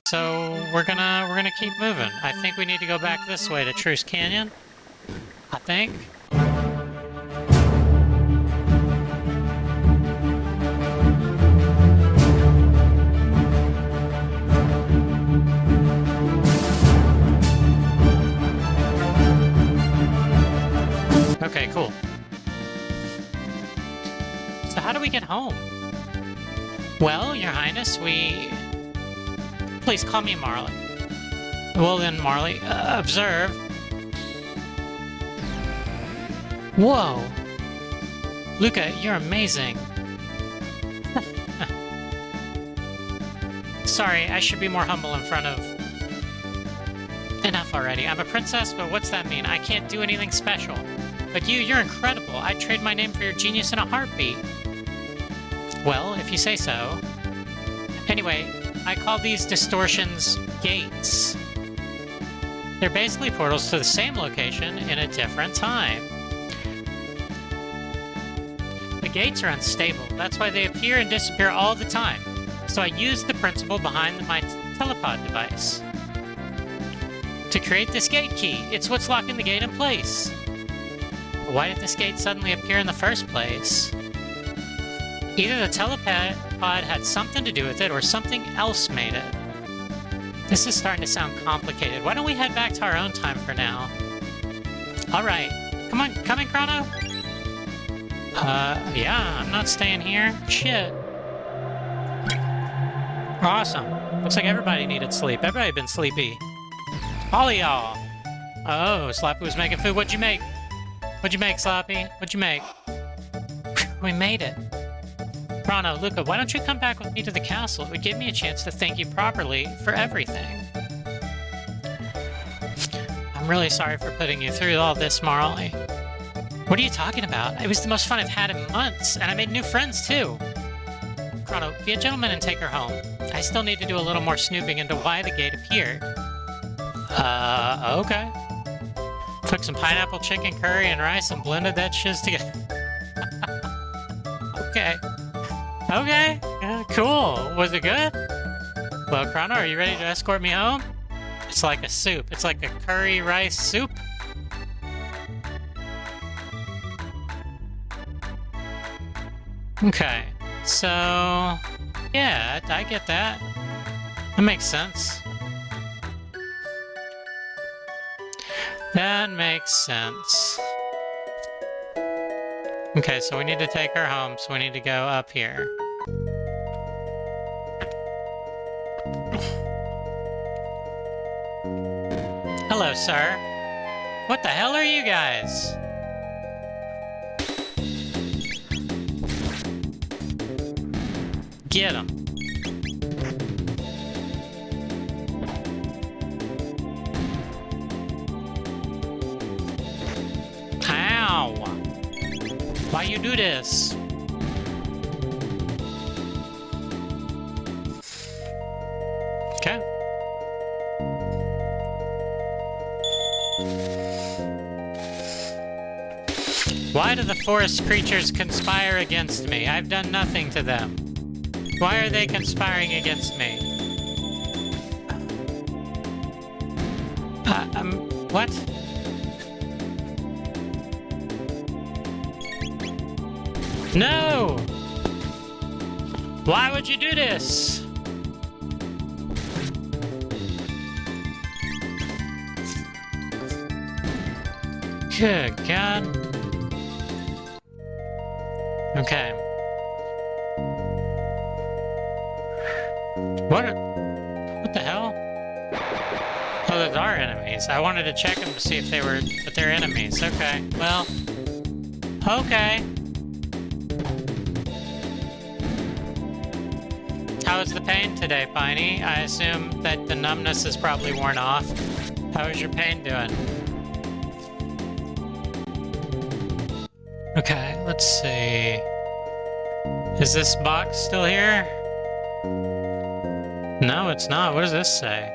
So we're gonna keep moving. I think we need to go back this way to Truce Canyon. I think. Okay, cool. So how do we get home? Well, Your Highness, Please call me Marley. Well then, Marley, observe. Whoa! Luca, you're amazing. Sorry, I should be more humble in front of... Enough already. I'm a princess, but what's that mean? I can't do anything special. But you're incredible. I'd trade my name for your genius in a heartbeat. Well, if you say so. Anyway, I call these distortions gates. They're basically portals to the same location in a different time. The gates are unstable. That's why they appear and disappear all the time. So I used the principle behind my telepod device to create this gate key. It's what's locking the gate in place. Why did this gate suddenly appear in the first place? Either the telepod had something to do with it, or something else made it. This is starting to sound complicated. Why don't we head back to our own time for now? Alright. Come on, come in, Chrono? Yeah, I'm not staying here. Shit. Awesome. Looks like everybody needed sleep. Everybody been sleepy. All of y'all. Oh, Sloppy was making food. What'd you make? What'd you make, Sloppy? What'd you make? We made it. Chrono, Luca, why don't you come back with me to the castle? It would give me a chance to thank you properly for everything. I'm really sorry for putting you through all this, Marley. What are you talking about? It was the most fun I've had in months, and I made new friends, too. Chrono, be a gentleman and take her home. I still need to do a little more snooping into why the gate appeared. Okay. Took some pineapple chicken curry and rice and blended that shiz together. Okay. Okay. Cool. Was it good? Well, Chrono, are you ready to escort me home? It's like a soup. It's like a curry rice soup. Okay. So... yeah, I get that. That makes sense. That makes sense. Okay, so we need to take her home, so we need to go up here. Hello, sir. What the hell are you guys? Get him. Ow! Why you do this? Okay. Why do the forest creatures conspire against me? I've done nothing to them. Why are they conspiring against me? What? No! Why would you do this? Good God. Okay. What the hell? Oh, those are enemies. I wanted to check them to see if they were... but they're enemies. Okay. Well... okay. How is the pain today, Piney? I assume that the numbness is probably worn off. How is your pain doing? Okay, let's see... is this box still here? No, it's not. What does this say?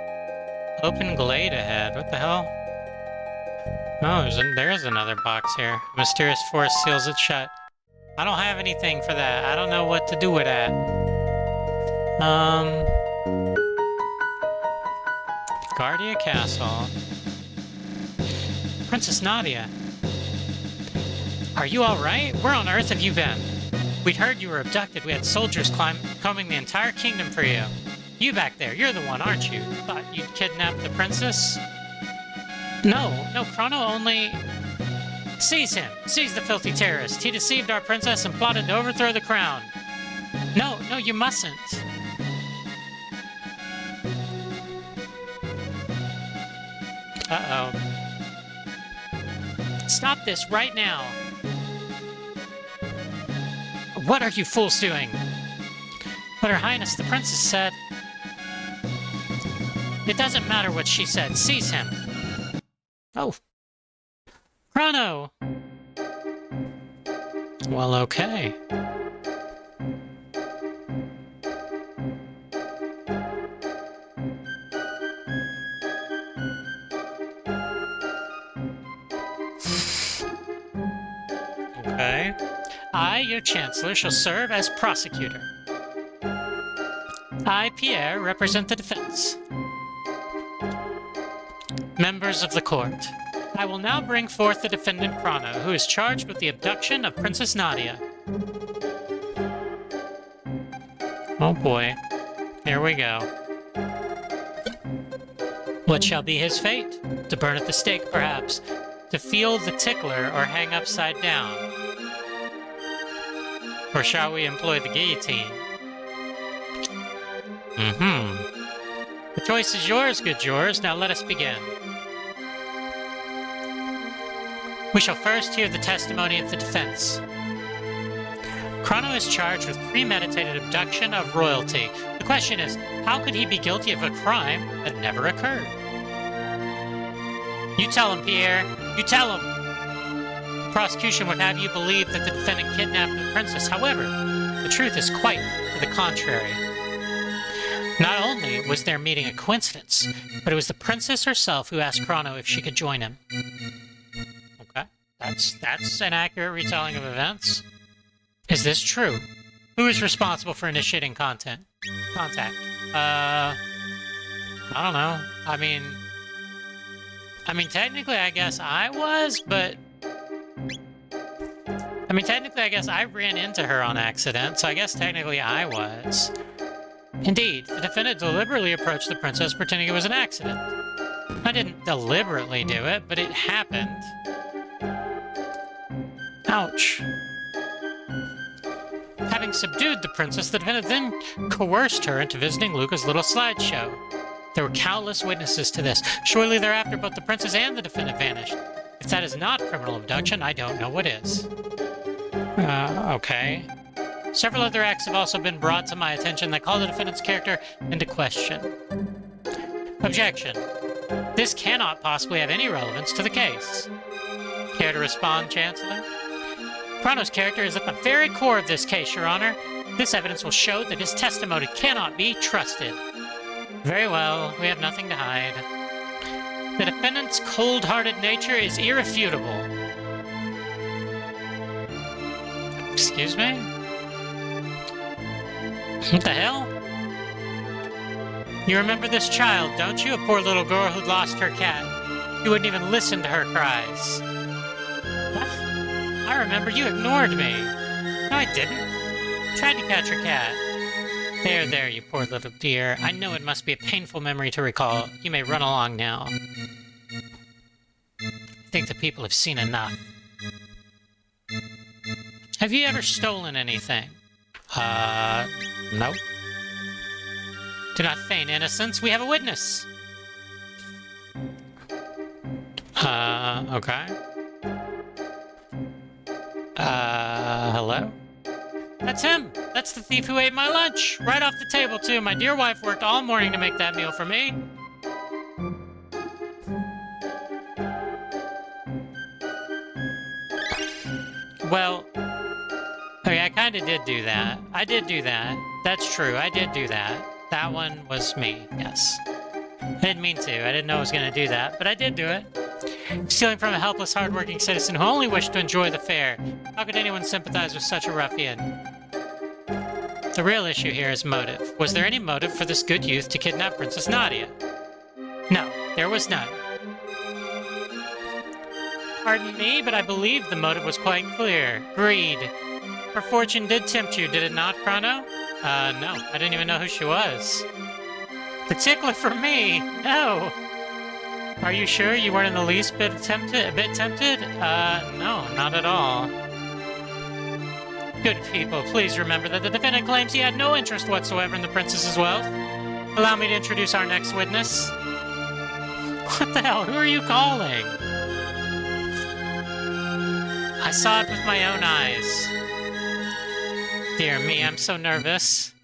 Open glade ahead. What the hell? Oh, there's another box here. Mysterious force seals it shut. I don't have anything for that. I don't know what to do with that. Guardia Castle. Princess Nadia. Are you alright? Where on earth have you been? We'd heard you were abducted. We had soldiers combing the entire kingdom for you. You back there, you're the one, aren't you? Thought you'd kidnap the princess? No, Chrono only... Seize him! Seize the filthy terrorist! He deceived our princess and plotted to overthrow the crown! No, you mustn't! Uh-oh. Stop this right now! What are you fools doing? But Her Highness the Princess said... It doesn't matter what she said. Seize him! Oh. Chrono! Well, okay. Okay. I, your Chancellor, shall serve as prosecutor. I, Pierre, represent the defense. Members of the court, I will now bring forth the defendant Chrono, who is charged with the abduction of Princess Nadia. Oh boy. Here we go. What shall be his fate? To burn at the stake, perhaps. To feel the tickler or hang upside down. Or shall we employ the guillotine? The choice is yours, good yours. Now let us begin. We shall first hear the testimony of the defense. Chrono is charged with premeditated abduction of royalty. The question is, how could he be guilty of a crime that never occurred? You tell him, Pierre. You tell him. The prosecution would have you believe that the defendant kidnapped the princess. However, the truth is quite to the contrary. Not only was their meeting a coincidence, but it was the princess herself who asked Chrono if she could join him. Okay, that's an accurate retelling of events. Is this true? Who is responsible for initiating contact? I don't know. I mean, technically, I guess I was, but... technically, I guess I ran into her on accident, so I guess technically I was. Indeed, the defendant deliberately approached the princess pretending it was an accident. I didn't deliberately do it, but it happened. Ouch. Having subdued the princess, the defendant then coerced her into visiting Luca's little slideshow. There were countless witnesses to this. Shortly thereafter, both the princess and the defendant vanished. If that is not criminal abduction, I don't know what is. Okay. Several other acts have also been brought to my attention that call the defendant's character into question. Objection. This cannot possibly have any relevance to the case. Care to respond, Chancellor? Chrono's character is at the very core of this case, Your Honor. This evidence will show that his testimony cannot be trusted. Very well, we have nothing to hide. The defendant's cold-hearted nature is irrefutable. Excuse me? What the hell? You remember this child, don't you? A poor little girl who'd lost her cat. You wouldn't even listen to her cries. What? I remember you ignored me. No, I didn't. Tried to catch her cat. There, you poor little dear. I know it must be a painful memory to recall. You may run along now. I think the people have seen enough. Have you ever stolen anything? No. Do not feign innocence. We have a witness. Okay. Hello? That's him! That's the thief who ate my lunch! Right off the table, too. My dear wife worked all morning to make that meal for me. Well... okay, I kinda did do that. I did do that. That's true, I did do that. That one was me, yes. I didn't mean to. I didn't know I was gonna do that, but I did do it. Stealing from a helpless, hard-working citizen who only wished to enjoy the fare. How could anyone sympathize with such a ruffian? The real issue here is motive. Was there any motive for this good youth to kidnap Princess Nadia? No, there was none. Pardon me, but I believe the motive was quite clear. Greed. Her fortune did tempt you, did it not, Chrono? No. I didn't even know who she was. The tickler for me? No. Are you sure you weren't in the least bit tempted? No, not at all. Good people, please remember that the defendant claims he had no interest whatsoever in the princess's wealth. Allow me to introduce our next witness. What the hell? Who are you calling? I saw it with my own eyes. Dear me, I'm so nervous.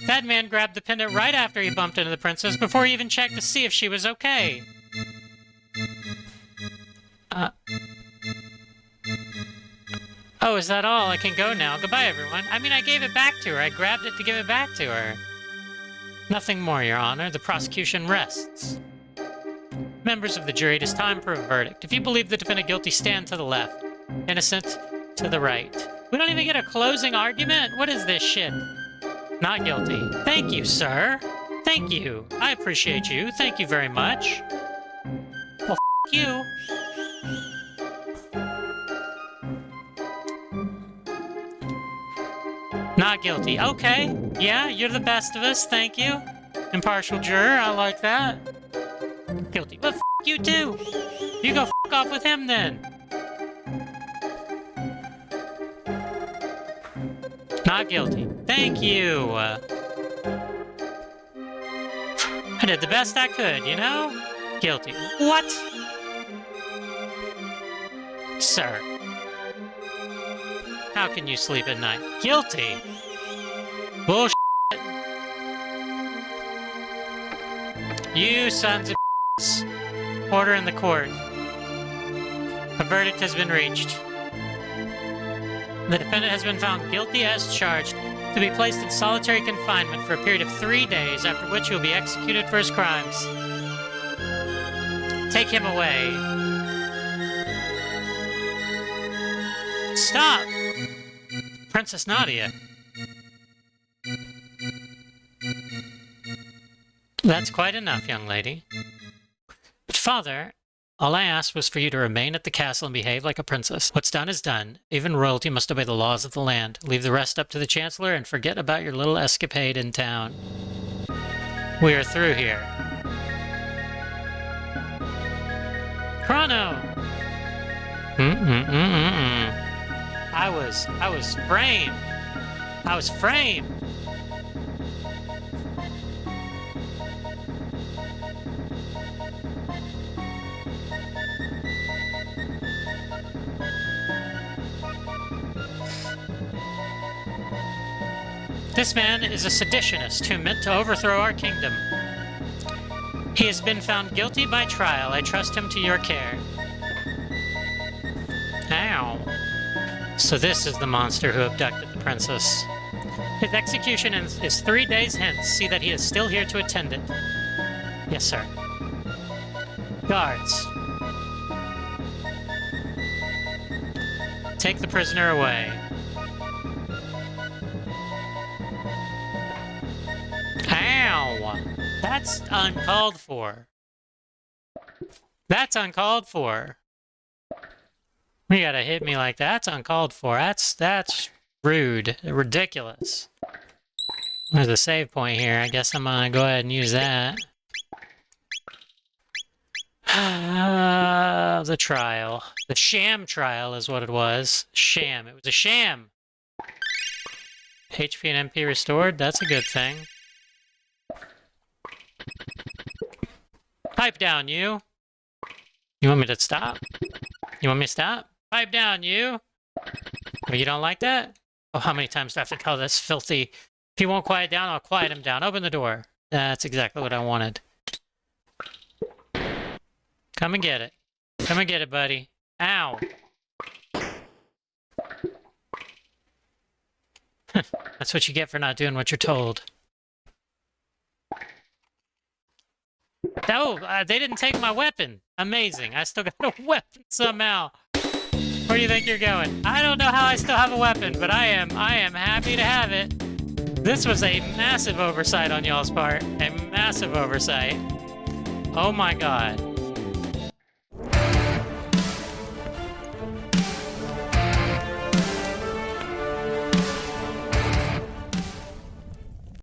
That man grabbed the pendant right after he bumped into the princess before he even checked to see if she was okay. Oh, is that all? I can go now. Goodbye, everyone. I mean, I gave it back to her. I grabbed it to give it back to her. Nothing more, Your Honor. The prosecution rests. Members of the jury, it is time for a verdict. If you believe the defendant guilty, stand to the left. Innocent, to the right. We don't even get a closing argument? What is this shit? Not guilty. Thank you, sir. Thank you. I appreciate you. Thank you very much. Well, f*** you. Not guilty. Okay. Yeah, you're the best of us. Thank you. Impartial juror. I like that. Guilty. Well, f*** you too. You go f*** off with him then. Not guilty. Thank you. I did the best I could, you know? Guilty. What? Sir. How can you sleep at night? Guilty. Bullshit. You sons of Order in the court. A verdict has been reached. The defendant has been found guilty as charged to be placed in solitary confinement for a period of 3 days, after which he will be executed for his crimes. Take him away. Stop! Princess Nadia. That's quite enough, young lady. But father, all I asked was for you to remain at the castle and behave like a princess. What's done is done. Even royalty must obey the laws of the land. Leave the rest up to the Chancellor and forget about your little escapade in town. We are through here. Chrono! I was framed. I was framed. This man is a seditionist who meant to overthrow our kingdom. He has been found guilty by trial. I trust him to your care. Ow. So this is the monster who abducted the princess. His execution is 3 days hence. See that he is still here to attend it. Yes, sir. Guards. Take the prisoner away. Ow! That's uncalled for. That's uncalled for. You gotta hit me like that. That's uncalled for. That's rude. Ridiculous. There's a save point here. I guess I'm gonna go ahead and use that. The trial. The sham trial is what it was. Sham. It was a sham. HP and MP restored. That's a good thing. Pipe down, you. You want me to stop? You want me to stop? Pipe down, you. Oh, you don't like that? Oh, how many times do I have to tell this filthy... If he won't quiet down, I'll quiet him down. Open the door. That's exactly what I wanted. Come and get it. Come and get it, buddy. Ow. That's what you get for not doing what you're told. Oh, they didn't take my weapon. Amazing. I still got a weapon somehow. Where do you think you're going? I don't know how I still have a weapon, but I am happy to have it. This was a massive oversight on y'all's part. A massive oversight. Oh my god.